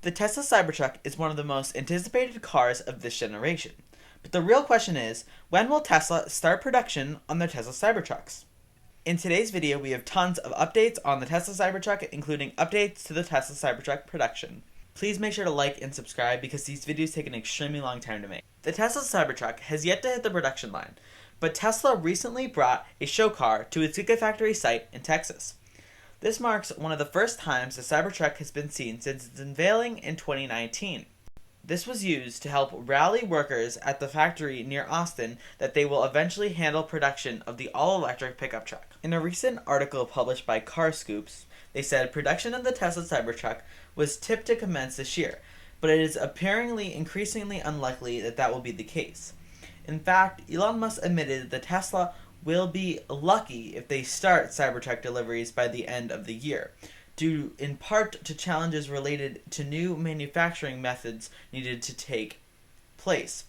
The Tesla Cybertruck is one of the most anticipated cars of this generation. But the real question is, when will Tesla start production on their Tesla Cybertrucks? In today's video, we have tons of updates on the Tesla Cybertruck, including updates to the Tesla Cybertruck production. Please make sure to like and subscribe because these videos take an extremely long time to make. The Tesla Cybertruck has yet to hit the production line, but Tesla recently brought a show car to its Gigafactory site in Texas. This marks one of the first times the Cybertruck has been seen since its unveiling in 2019. This was used to help rally workers at the factory near Austin that they will eventually handle production of the all-electric pickup truck. In a recent article published by Car Scoops, they said production of the Tesla Cybertruck was tipped to commence this year, but it is apparently increasingly unlikely that that will be the case. In fact, Elon Musk admitted that Tesla will be lucky if they start Cybertruck deliveries by the end of the year, due in part to challenges related to new manufacturing methods needed to take place.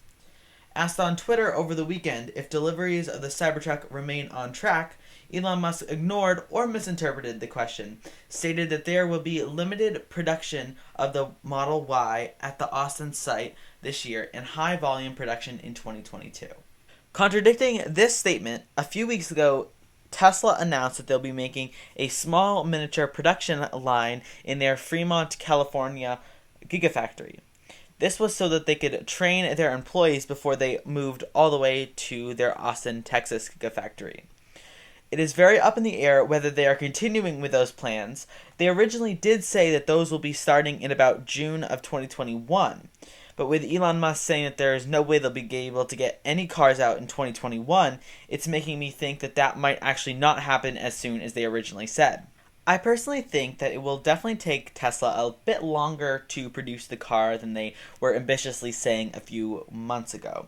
Asked on Twitter over the weekend if deliveries of the Cybertruck remain on track, Elon Musk ignored or misinterpreted the question, stated that there will be limited production of the Model Y at the Austin site this year and high volume production in 2022. Contradicting this statement, a few weeks ago, Tesla announced that they'll be making a small miniature production line in their Fremont, California Gigafactory. This was so that they could train their employees before they moved all the way to their Austin, Texas Gigafactory. It is very up in the air whether they are continuing with those plans. They originally did say that those will be starting in about June of 2021. But with Elon Musk saying that there is no way they'll be able to get any cars out in 2021, it's making me think that that might actually not happen as soon as they originally said. I personally think that it will definitely take Tesla a bit longer to produce the car than they were ambitiously saying a few months ago.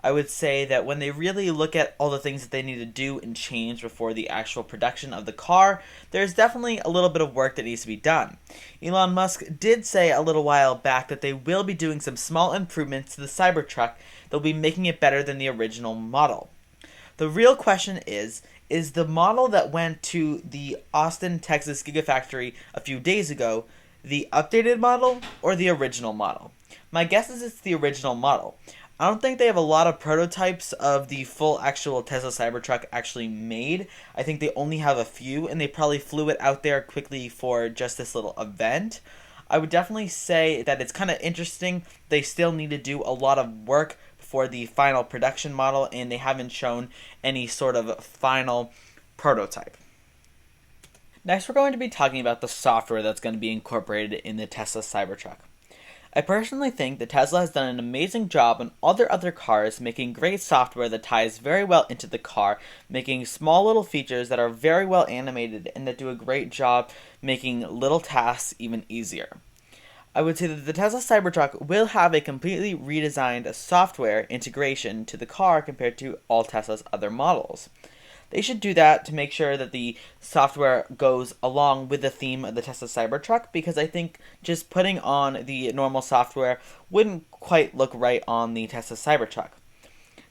I would say that when they really look at all the things that they need to do and change before the actual production of the car, there's definitely a little bit of work that needs to be done. Elon Musk did say a little while back that they will be doing some small improvements to the Cybertruck that will be making it better than the original model. The real question is the model that went to the Austin, Texas Gigafactory a few days ago the updated model or the original model? My guess is it's the original model. I don't think they have a lot of prototypes of the full actual Tesla Cybertruck actually made. I think they only have a few, and they probably flew it out there quickly for just this little event. I would definitely say that it's kind of interesting. They still need to do a lot of work before the final production model, and they haven't shown any sort of final prototype. Next, we're going to be talking about the software that's going to be incorporated in the Tesla Cybertruck. I personally think that Tesla has done an amazing job on all their other cars, making great software that ties very well into the car, making small little features that are very well animated and that do a great job making little tasks even easier. I would say that the Tesla Cybertruck will have a completely redesigned software integration to the car compared to all Tesla's other models. They should do that to make sure that the software goes along with the theme of the Tesla Cybertruck, because I think just putting on the normal software wouldn't quite look right on the Tesla Cybertruck.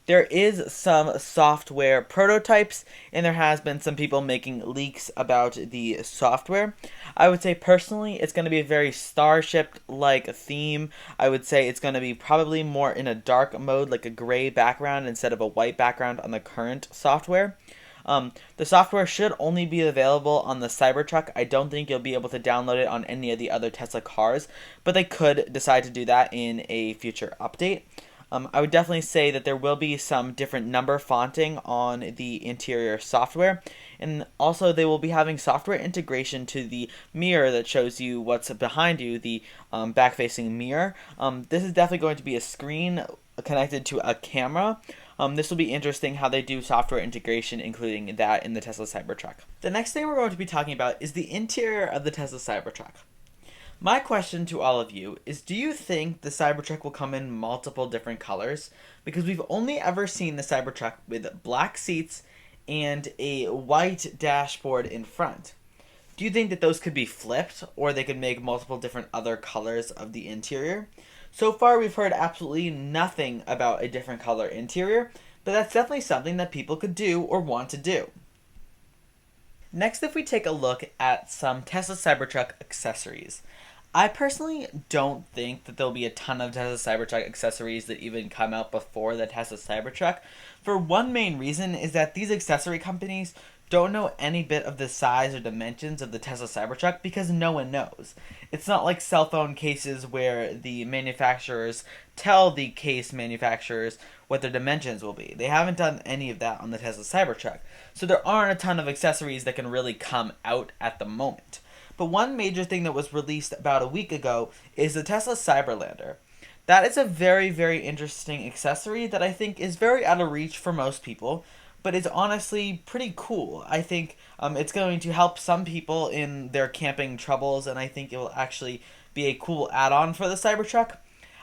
There is some software prototypes, and there has been some people making leaks about the software. I would say personally it's going to be a very Starship-like theme. I would say it's going to be probably more in a dark mode, like a gray background instead of a white background on the current software. The software should only be available on the Cybertruck. I don't think you'll be able to download it on any of the other Tesla cars, but they could decide to do that in a future update. I would definitely say that there will be some different number fonting on the interior software, and also they will be having software integration to the mirror that shows you what's behind you, the back-facing mirror. This is definitely going to be a screen connected to a camera. This will be interesting how they do software integration, including that in the Tesla Cybertruck. The next thing we're going to be talking about is the interior of the Tesla Cybertruck. My question to all of you is, do you think the Cybertruck will come in multiple different colors? Because we've only ever seen the Cybertruck with black seats and a white dashboard in front. Do you think that those could be flipped, or they could make multiple different other colors of the interior? So far, we've heard absolutely nothing about a different color interior, but that's definitely something that people could do or want to do. Next, if we take a look at some Tesla Cybertruck accessories, I personally don't think that there'll be a ton of Tesla Cybertruck accessories that even come out before the Tesla Cybertruck. For one main reason is that these accessory companies don't know any bit of the size or dimensions of the Tesla Cybertruck because no one knows. It's not like cell phone cases where the manufacturers tell the case manufacturers what their dimensions will be. They haven't done any of that on the Tesla Cybertruck. So there aren't a ton of accessories that can really come out at the moment. But one major thing that was released about a week ago is the Tesla Cyberlander. That is a very, very interesting accessory that I think is very out of reach for most people, but is honestly pretty cool. I think it's going to help some people in their camping troubles, and I think it will actually be a cool add-on for the Cybertruck.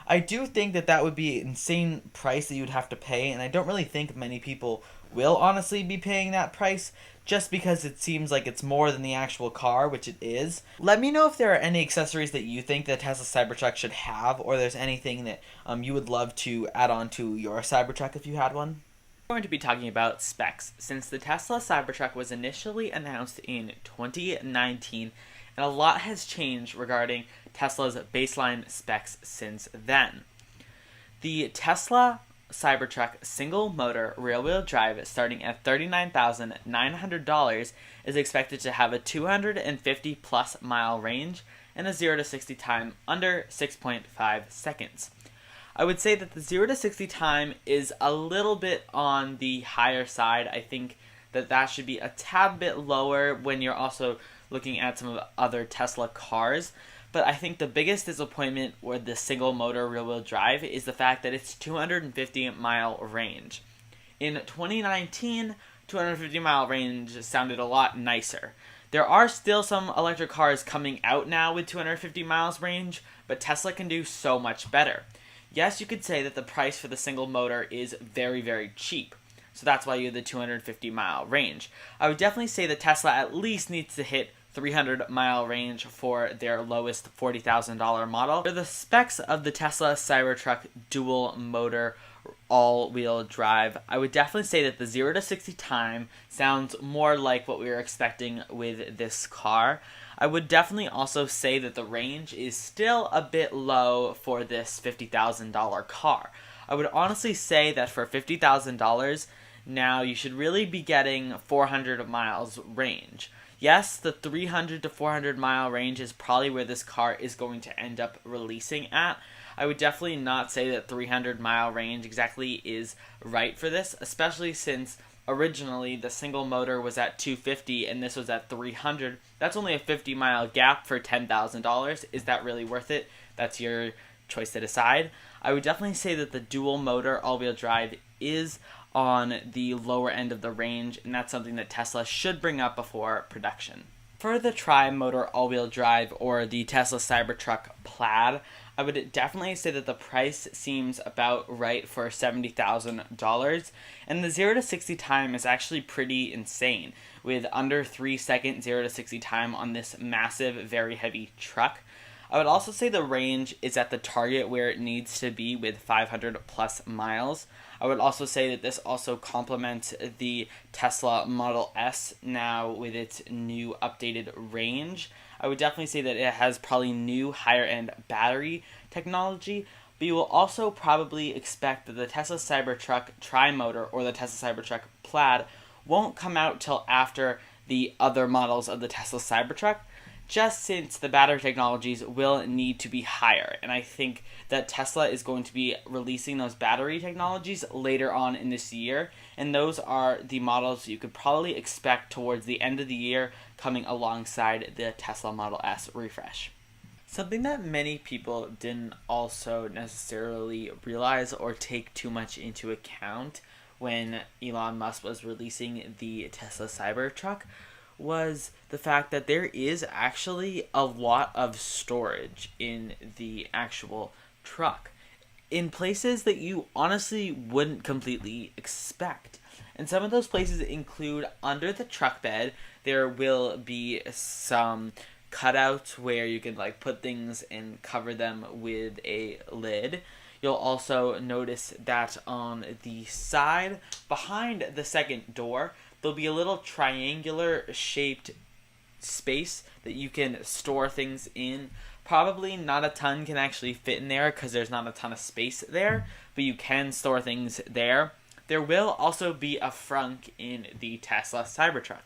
I do think that that would be an insane price that you'd have to pay, and I don't really think many people will honestly be paying that price just because it seems like it's more than the actual car, which it is. Let me know if there are any accessories that you think that Tesla Cybertruck should have, or there's anything that you would love to add on to your Cybertruck if you had one. We're going to be talking about specs. Since the Tesla Cybertruck was initially announced in 2019, and a lot has changed regarding Tesla's baseline specs since then. The Tesla Cybertruck single motor rear-wheel drive starting at $39,900 is expected to have a 250 plus mile range and a 0 to 60 time under 6.5 seconds. I would say that the 0 to 60 time is a little bit on the higher side. I think that should be a tad bit lower when you're also looking at some of the other Tesla cars. But I think the biggest disappointment with the single motor rear-wheel drive is the fact that it's 250 mile range. In 2019, 250 mile range sounded a lot nicer. There are still some electric cars coming out now with 250 miles range, but Tesla can do so much better. Yes, you could say that the price for the single motor is very, very cheap. So that's why you have the 250 mile range. I would definitely say that Tesla at least needs to hit 300 mile range for their lowest $40,000 model. For the specs of the Tesla Cybertruck dual motor all-wheel drive, I would definitely say that the 0 to 60 time sounds more like what we were expecting with this car. I would definitely also say that the range is still a bit low for this $50,000 car. I would honestly say that for $50,000, now you should really be getting 400 miles range. Yes, the 300 to 400 mile range is probably where this car is going to end up releasing at. I would definitely not say that 300 mile range exactly is right for this, especially since originally the single motor was at 250 and this was at 300. That's only a 50 mile gap for $10,000. Is that really worth it? That's your choice to decide. I would definitely say that the dual motor all-wheel drive is on the lower end of the range, and that's something that Tesla should bring up before production. For the tri-motor all-wheel drive or the Tesla Cybertruck Plaid, I would definitely say that the price seems about right for $70,000, and the 0 to 60 time is actually pretty insane, with under 3 second 0 to 60 time on this massive, very heavy truck. I would also say the range is at the target where it needs to be with 500 plus miles. I would also say that this also complements the Tesla Model S now with its new updated range. I would definitely say that it has probably new higher end battery technology, but you will also probably expect that the Tesla Cybertruck Tri-Motor or the Tesla Cybertruck Plaid won't come out till after the other models of the Tesla Cybertruck, just since the battery technologies will need to be higher. And I think that Tesla is going to be releasing those battery technologies later on in this year, and those are the models you could probably expect towards the end of the year coming alongside the Tesla Model S refresh. Something that many people didn't also necessarily realize or take too much into account when Elon Musk was releasing the Tesla Cybertruck was the fact that there is actually a lot of storage in the actual truck in places that you honestly wouldn't completely expect. And some of those places include under the truck bed. There will be some cutouts where you can put things and cover them with a lid. You'll also notice that on the side behind the second door, there'll be a little triangular shaped space that you can store things in Probably not a ton can actually fit in there because there's not a ton of space there, but you can store things there. There will also be a frunk in the Tesla Cybertruck.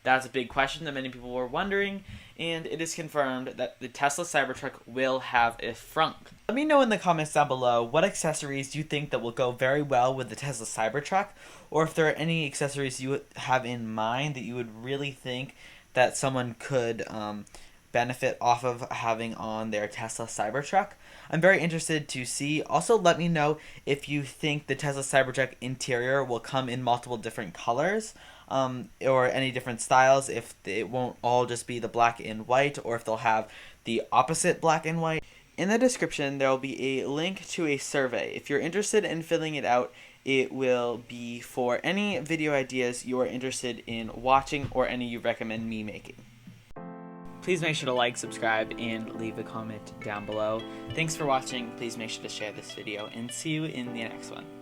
That's a big question that many people were wondering, and it is confirmed that the Tesla Cybertruck will have a frunk. Let me know in the comments down below what accessories you think that will go very well with the Tesla Cybertruck, or if there are any accessories you have in mind that you would really think that someone could benefit off of having on their Tesla Cybertruck. I'm very interested to see. Also, let me know if you think the Tesla Cybertruck interior will come in multiple different colors, or any different styles, if it won't all just be the black and white, or if they'll have the opposite black and white. In the description, there will be a link to a survey. If you're interested in filling it out, it will be for any video ideas you are interested in watching or any you recommend me making. Please make sure to like, subscribe, and leave a comment down below. Thanks for watching. Please make sure to share this video, and see you in the next one.